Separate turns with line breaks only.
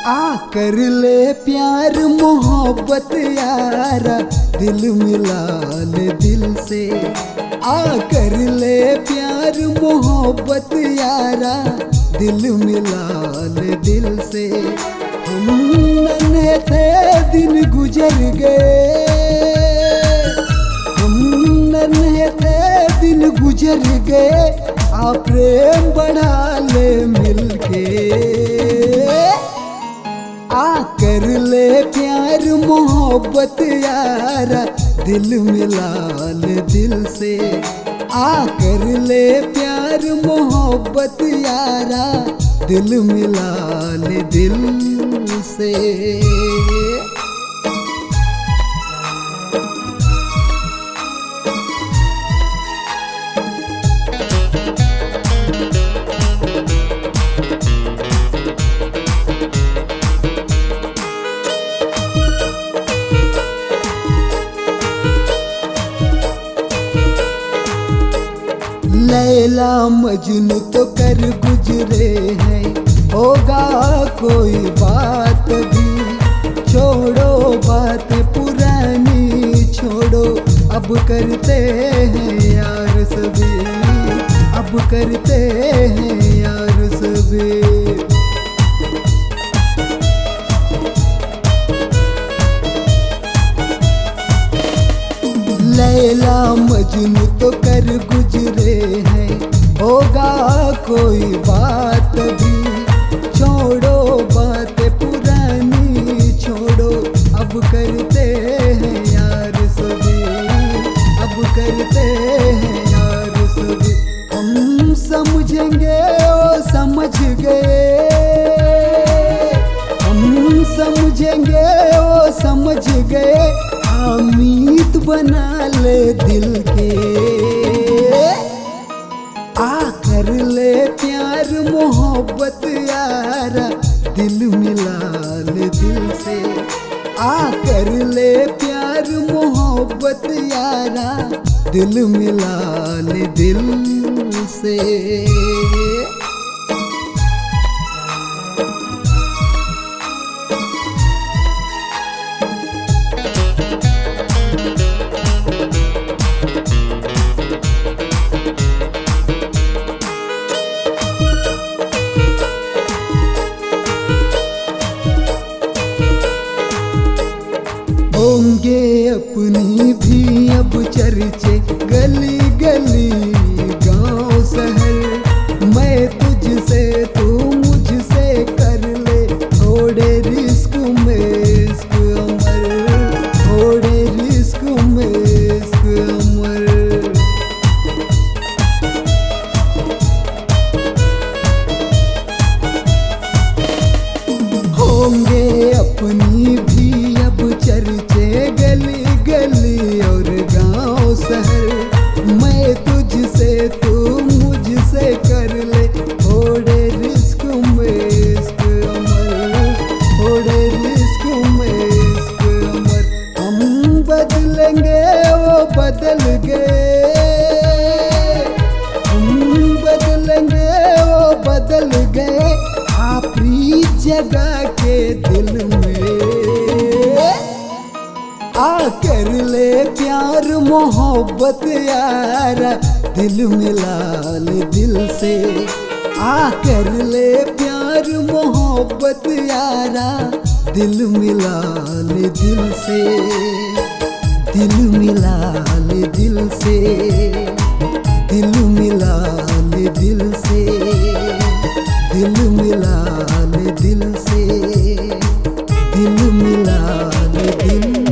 आ कर ले प्यार मोहब्बत यारा, दिल मिला ले दिल से। आ कर ले प्यार मोहब्बत यारा, दिल मिला ले दिल से। हम नन्हे थे दिन गुजर गए, हम नन्हे थे दिन गुजर गए, आ प्रेम बढ़ा ले मिलके। आ कर ले प्यार मोहब्बत यारा, दिल मिला ले दिल से। आ कर ले प्यार मोहब्बत यारा, दिल मिला ले दिल से। लैला मजनू तो कर गुजरे हैं, होगा कोई बात भी। छोड़ो बात पुरानी छोड़ो, अब करते हैं यार सभी, अब करते हैं यार सभी। लैला मजनू तो कर गुजरे हैं, होगा कोई बात भी। छोड़ो बात पुरानी छोड़ो, अब करते हैं यार सभी, अब करते हैं यार सभी। हम समझेंगे ओ समझ गए, हम समझेंगे ओ समझ गए, उम्मीद बना ले दिल के। आ कर ले प्यार मोहब्बत यारा, दिल मिला ले दिल से। आ कर ले प्यार मोहब्बत यारा, दिल मिला ले दिल से। होंगे अपनी भी अब चर्चे, गली गली गांव शहर। मैं तुझसे तू मुझसे कर ले, थोड़े रिस्क में इश्क अमर, थोड़े रिस्क में इश्क अमर। होंगे अपनी भी अब चर्चे, गली गली और गांव शहर। मैं तुझसे तू मुझसे कर ले, थोड़े रिस्क में इश्क अमर, थोड़े रिस्क में इश्क अमर। हम बदलेंगे वो बदल गए, हम बदलेंगे वो बदल गए, आपरी जगह के दिल में। आ कर ले प्यार मोहब्बत यारा, दिल मिला ले दिल से। आ कर ले प्यार मोहब्बत यारा, दिल मिला ले दिल से। दिल मिला ले दिल से, दिल मिला ले दिल से, दिल मिला ले दिल से, दिल मिला ले दिल